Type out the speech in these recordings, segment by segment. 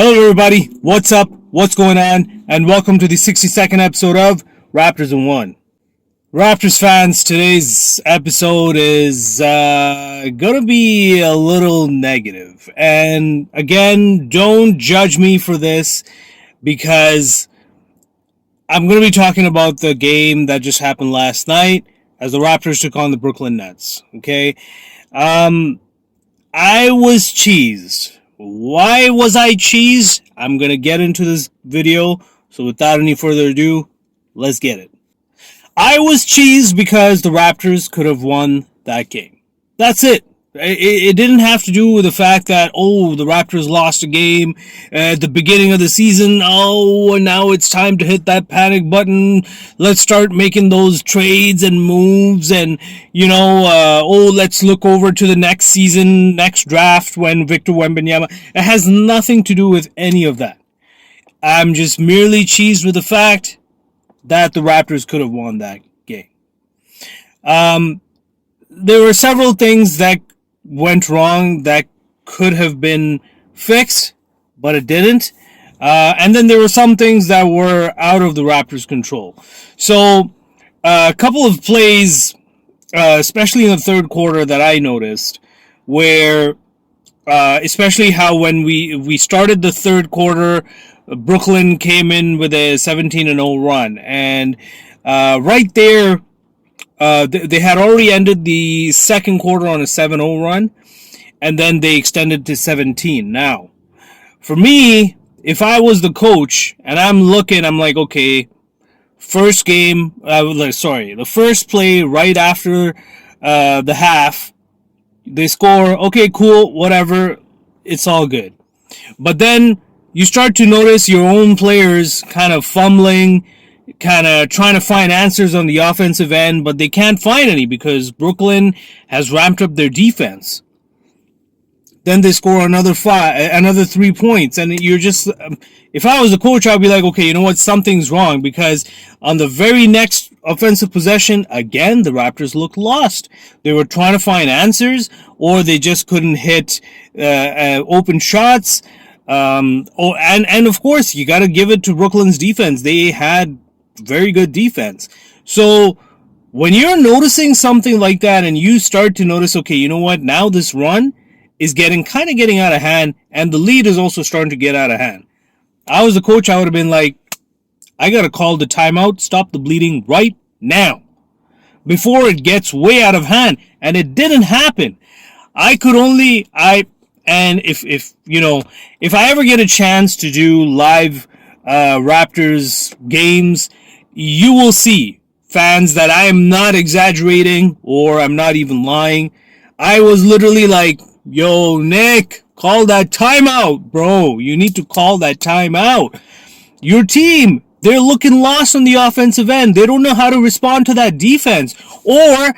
Hello, everybody. What's up? What's going on? And welcome to the 62nd episode of Raptors in One. Raptors fans, today's episode is going to be a little negative. And again, don't judge me for this because I'm going to be talking about the game that just happened last night as the Raptors took on the Brooklyn Nets. Okay? I was cheesed. Why was I cheesed? I'm going to get into this video. So without any further ado, let's get it. I was cheesed because the Raptors could have won that game. That's it. It didn't have to do with the fact that, the Raptors lost a game at the beginning of the season. And now it's time to hit that panic button. Let's start making those trades and moves and, let's look over to the next season, next draft when Victor Wembanyama. It has nothing to do with any of that. I'm just merely cheesed with the fact that the Raptors could have won that game. There were several things that went wrong that could have been fixed, but it didn't. And then there were some things that were out of the Raptors' control. So, a couple of plays, especially in the third quarter, that I noticed, where, especially how when we started the third quarter, Brooklyn came in with a 17-0 run, and right there, they had already ended the second quarter on a 7-0 run, and then they extended to 17. Now, for me, if I was the coach, and I'm like, okay, the first play right after the half, they score, okay, cool, whatever, it's all good. But then you start to notice your own players kind of fumbling, kind of trying to find answers on the offensive end, but they can't find any because Brooklyn has ramped up their defense. Then they score another 3 points, and you're just, if I was a coach, I'd be like, okay, you know what, something's wrong, because on the very next offensive possession, again, the Raptors looked lost. They were trying to find answers, or they just couldn't hit open shots. And of course, you got to give it to Brooklyn's defense. They had very good defense. So when you're noticing something like that and you start to notice, okay, you know what, now this run is getting out of hand, and the lead is also starting to get out of hand. I was the coach, I would have been like, I got to call the timeout, stop the bleeding right now before it gets way out of hand. And it didn't happen. If I ever get a chance to do live Raptors games, you will see, fans, that I am not exaggerating or I'm not even lying. I was literally like, yo, Nick, call that timeout, bro. You need to call that timeout. Your team, they're looking lost on the offensive end. They don't know how to respond to that defense. Or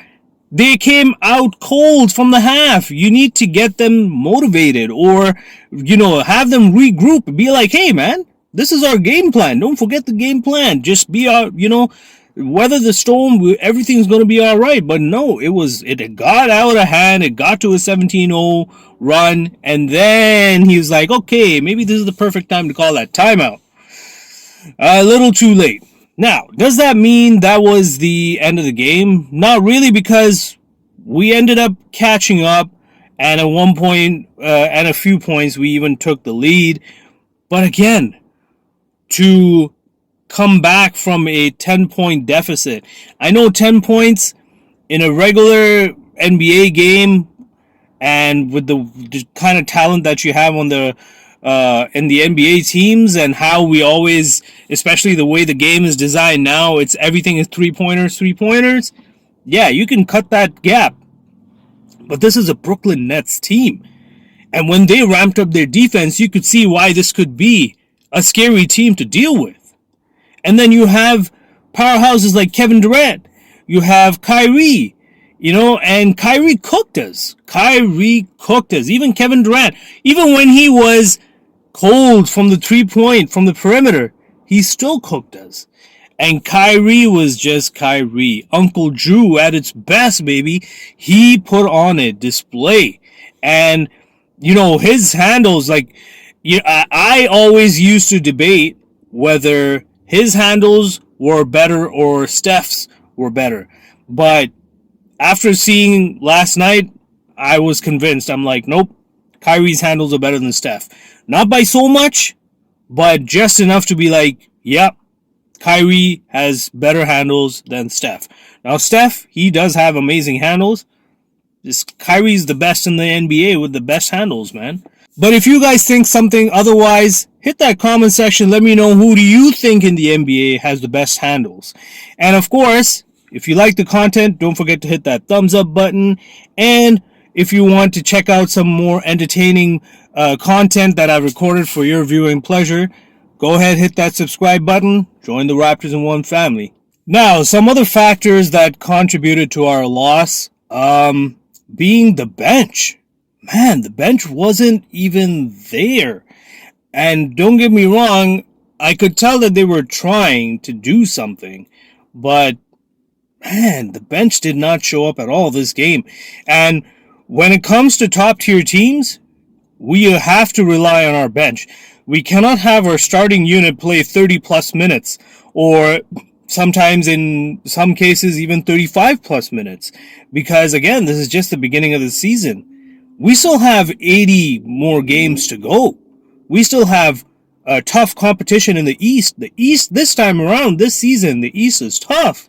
they came out cold from the half. You need to get them motivated or, have them regroup. Be like, hey, man, this is our game plan. Don't forget the game plan. Just be weather the storm. Everything's going to be all right. But no, it got out of hand. It got to a 17-0 run. And then he was like, okay, maybe this is the perfect time to call that timeout. A little too late. Now, does that mean that was the end of the game? Not really, because we ended up catching up, and at one point, and a few points, we even took the lead. But again, to come back from a 10-point deficit. I know 10 points in a regular NBA game, and with the kind of talent that you have on the in the NBA teams, and how we always, especially the way the game is designed now, everything is three-pointers. Yeah, you can cut that gap. But this is a Brooklyn Nets team. And when they ramped up their defense, you could see why this could be a scary team to deal with. And then you have powerhouses like Kevin Durant. You have Kyrie, and Kyrie cooked us. Even Kevin Durant, even when he was cold from the 3-point, from the perimeter, he still cooked us. And Kyrie was just Kyrie. Uncle Drew at its best, baby. He put on a display. And, his handles, like, I always used to debate whether his handles were better or Steph's were better. But after seeing last night, I was convinced. I'm like, nope, Kyrie's handles are better than Steph. Not by so much, but just enough to be like, yep, Kyrie has better handles than Steph. Now, Steph, he does have amazing handles. Kyrie's the best in the NBA with the best handles, man. But if you guys think something otherwise, hit that comment section. Let me know, who do you think in the NBA has the best handles. And of course, if you like the content, don't forget to hit that thumbs up button. And if you want to check out some more entertaining content that I've recorded for your viewing pleasure, go ahead, hit that subscribe button. Join the Raptors in One family. Now, some other factors that contributed to our loss, being the bench. Man, the bench wasn't even there. And don't get me wrong, I could tell that they were trying to do something, but man, the bench did not show up at all this game. And when it comes to top tier teams, we have to rely on our bench. We cannot have our starting unit play 30 plus minutes, or sometimes in some cases even 35 plus minutes, because again, this is just the beginning of the season. We still have 80 more games to go. We still have tough competition in the East. The East this time around, this season, the East is tough.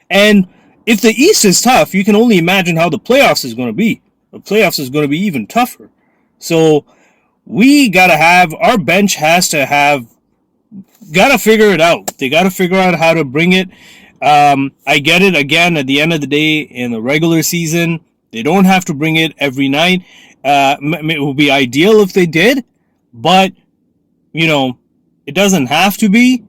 And if the East is tough, you can only imagine how the playoffs is going to be. The playoffs is going to be even tougher. So we got to have, our bench has to have, got to figure it out. They got to figure out how to bring it. I get it, again, at the end of the day, in the regular season, they don't have to bring it every night. It would be ideal if they did, but, it doesn't have to be.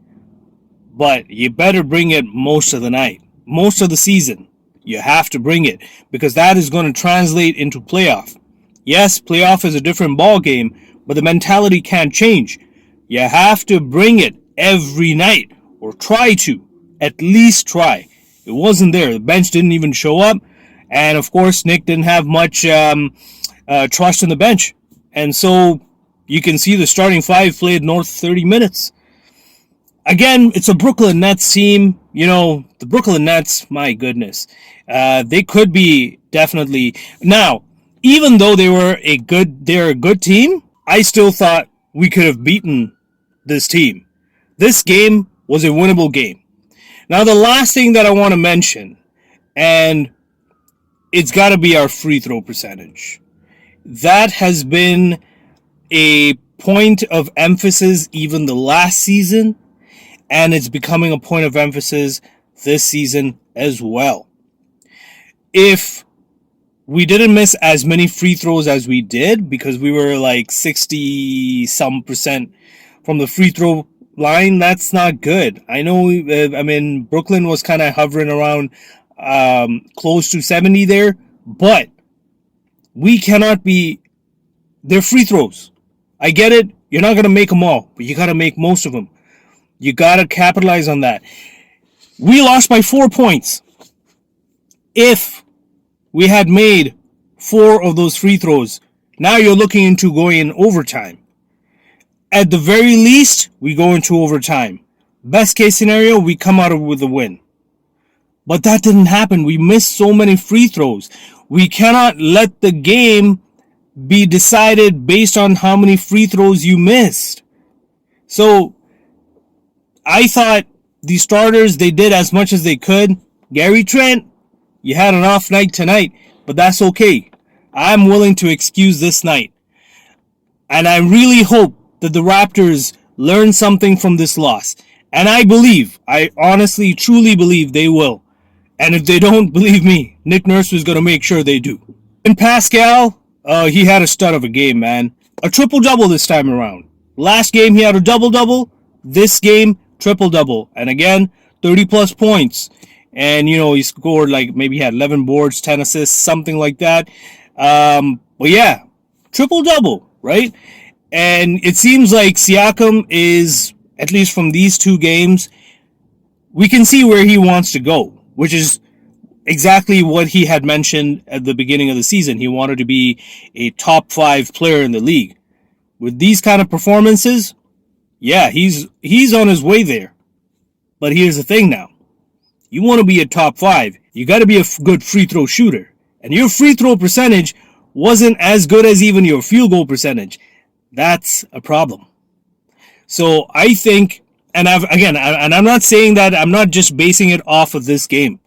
But you better bring it most of the night, most of the season. You have to bring it, because that is going to translate into playoff. Yes, playoff is a different ball game, but the mentality can't change. You have to bring it every night, or try to. At least try. It wasn't there. The bench didn't even show up. And of course, Nick didn't have much trust in the bench. And so you can see the starting five played north 30 minutes. Again, it's a Brooklyn Nets team. The Brooklyn Nets, my goodness. They could be definitely. Now, even though they're a good team, I still thought we could have beaten this team. This game was a winnable game. Now, the last thing that I want to mention, and it's got to be our free throw percentage. That has been a point of emphasis even the last season, and it's becoming a point of emphasis this season as well. If we didn't miss as many free throws as we did, because we were like 60% from the free throw line, that's not good. I know, Brooklyn was kind of hovering around close to 70 there, but we cannot be, they're free throws. I get it, you're not going to make them all, but you got to make most of them. You got to capitalize on that. We lost by 4 points. If we had made 4 of those free throws, now you're looking into going in overtime. At the very least, we go into overtime. Best case scenario, we come out with a win. But that didn't happen. We missed so many free throws. We cannot let the game be decided based on how many free throws you missed. So I thought the starters, they did as much as they could. Gary Trent, you had an off night tonight, but that's okay. I'm willing to excuse this night. And I really hope that the Raptors learn something from this loss. And I honestly, truly believe they will. And if they don't, believe me, Nick Nurse is going to make sure they do. And Pascal, he had a stud of a game, man. A triple-double this time around. Last game, he had a double-double. This game, triple-double. And again, 30-plus points. And, he scored maybe he had 11 boards, 10 assists, something like that. But yeah, triple-double, right? And it seems like Siakam is, at least from these 2 games, we can see where he wants to go, which is exactly what he had mentioned at the beginning of the season. He wanted to be a top 5 player in the league. with these kind of performances, yeah, he's on his way there. But here's the thing now. You want to be a top 5, you got to be a good free throw shooter. And your free throw percentage wasn't as good as even your field goal percentage. That's a problem. So I think, and I'm not saying that, I'm not just basing it off of this game.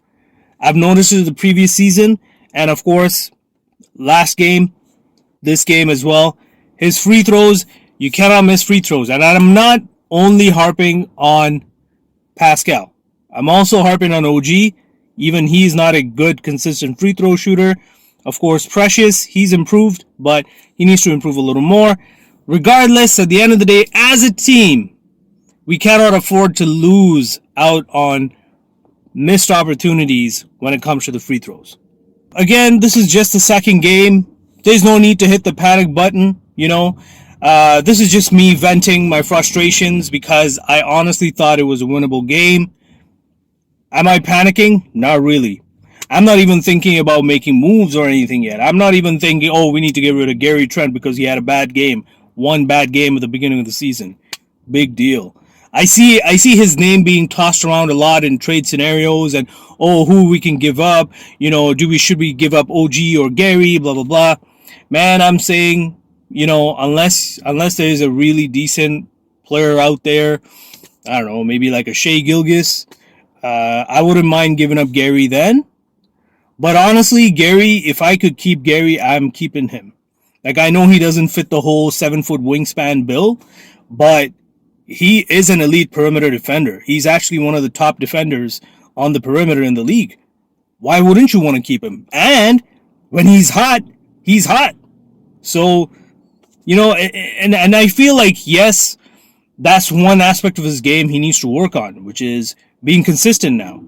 I've noticed it the previous season, and of course, last game, this game as well. His free throws, you cannot miss free throws. And I'm not only harping on Pascal. I'm also harping on OG. Even he's not a good, consistent free throw shooter. Of course, Precious, he's improved, but he needs to improve a little more. Regardless, at the end of the day, as a team, we cannot afford to lose out on missed opportunities when it comes to the free throws. Again, this is just the second game. There's no need to hit the panic button, you know. This is just me venting my frustrations because I honestly thought it was a winnable game. Am I panicking? Not really. I'm not even thinking about making moves or anything yet. I'm not even thinking, oh, we need to get rid of Gary Trent because he had a bad game. One bad game at the beginning of the season. Big deal. I see his name being tossed around a lot in trade scenarios and, oh, who we can give up. You know, should we give up OG or Gary, blah, blah, blah. Man, I'm saying, you know, unless there's a really decent player out there, I don't know, maybe like a Shea Gilgeous, I wouldn't mind giving up Gary then. But honestly, Gary, if I could keep Gary, I'm keeping him. Like, I know he doesn't fit the whole 7-foot wingspan bill, but he is an elite perimeter defender. He's actually one of the top defenders on the perimeter in the league. Why wouldn't you want to keep him? And when he's hot, he's hot. So, you know, and I feel like, yes, that's one aspect of his game he needs to work on, which is being consistent now.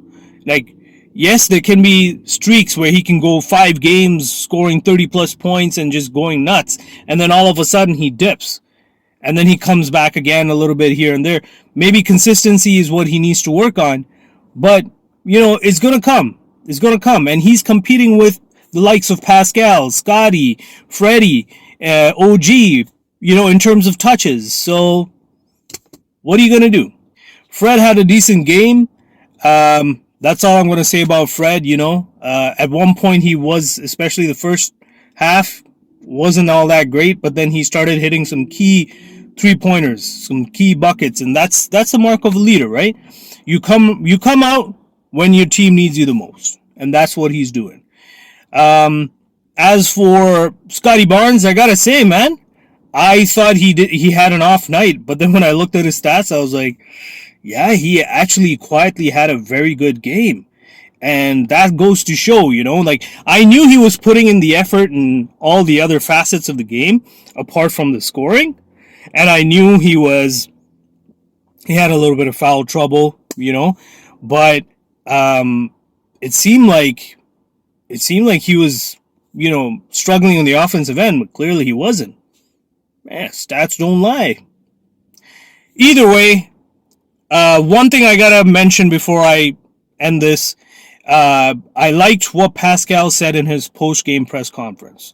Like, yes, there can be streaks where he can go 5 games scoring 30 plus points and just going nuts. And then all of a sudden he dips. And then he comes back again a little bit here and there. Maybe consistency is what he needs to work on. But, you know, it's going to come. It's going to come. And he's competing with the likes of Pascal, Scotty, Freddie, OG, you know, in terms of touches. So, what are you going to do? Fred had a decent game. That's all I'm going to say about Fred, you know. At one point he was, especially the first half, wasn't all that great, but then he started hitting some key three-pointers, some key buckets, and that's the mark of a leader, right? You come out when your team needs you the most, and that's what he's doing. As for Scotty Barnes, I gotta say, man, I thought he had an off night, but then when I looked at his stats, I was like, yeah, he actually quietly had a very good game. And that goes to show, you know, like, I knew he was putting in the effort in all the other facets of the game, apart from the scoring. And I knew he had a little bit of foul trouble, you know, but it seemed like he was, you know, struggling on the offensive end, but clearly he wasn't. Man, stats don't lie. Either way, one thing I gotta mention before I end this, I liked what Pascal said in his post-game press conference.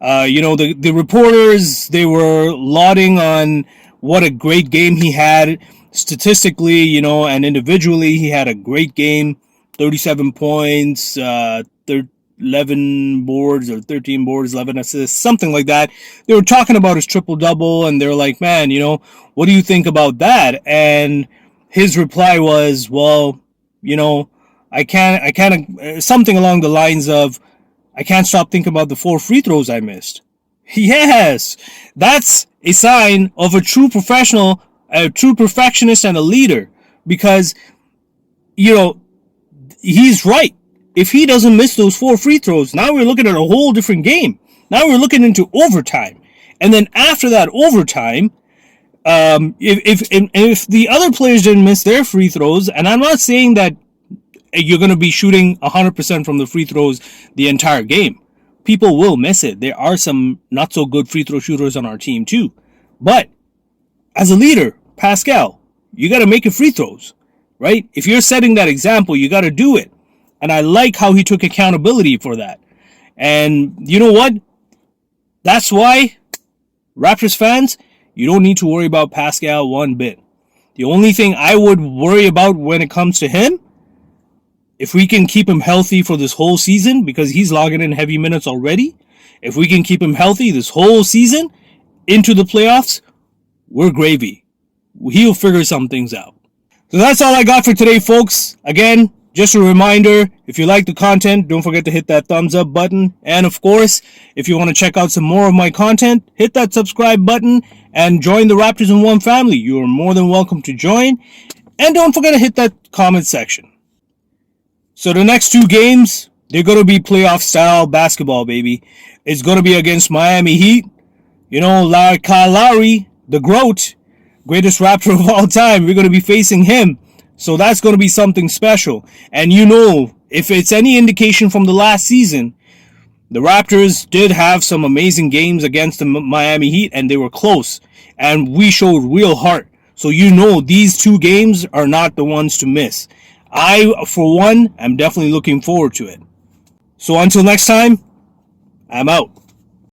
You know, the reporters, they were lauding on what a great game he had. Statistically, you know, and individually, he had a great game. 37 points, 11 boards or 13 boards, 11 assists, something like that. They were talking about his triple-double, and they're like, man, you know, what do you think about that? And his reply was, well, you know, I can't, something along the lines of, I can't stop thinking about the 4 free throws I missed. Yes, that's a sign of a true professional, a true perfectionist, and a leader. Because, you know, he's right. If he doesn't miss those 4 free throws, now we're looking at a whole different game. Now we're looking into overtime. And then after that overtime, if the other players didn't miss their free throws, and I'm not saying that you're going to be shooting 100% from the free throws the entire game. People will miss it. There are some not so good free throw shooters on our team too. But as a leader, Pascal, you got to make your free throws, right? If you're setting that example, you got to do it. And I like how he took accountability for that. And you know what? That's why Raptors fans, you don't need to worry about Pascal one bit. The only thing I would worry about when it comes to him, if we can keep him healthy for this whole season, because he's logging in heavy minutes already, if we can keep him healthy this whole season into the playoffs, we're gravy. He'll figure some things out. So that's all I got for today, folks. Again, just a reminder, if you like the content, don't forget to hit that thumbs up button. And of course, if you want to check out some more of my content, hit that subscribe button and join the Raptors in One family. You are more than welcome to join. And don't forget to hit that comment section. So the next two games, they're going to be playoff style basketball, baby. It's going to be against Miami Heat. You know, Kyle Lowry, the GOAT, greatest Raptor of all time. We're going to be facing him. So that's going to be something special. And you know, if it's any indication from the last season, the Raptors did have some amazing games against the Miami Heat, and they were close. And we showed real heart. So you know these two games are not the ones to miss. I, for one, am definitely looking forward to it. So until next time, I'm out.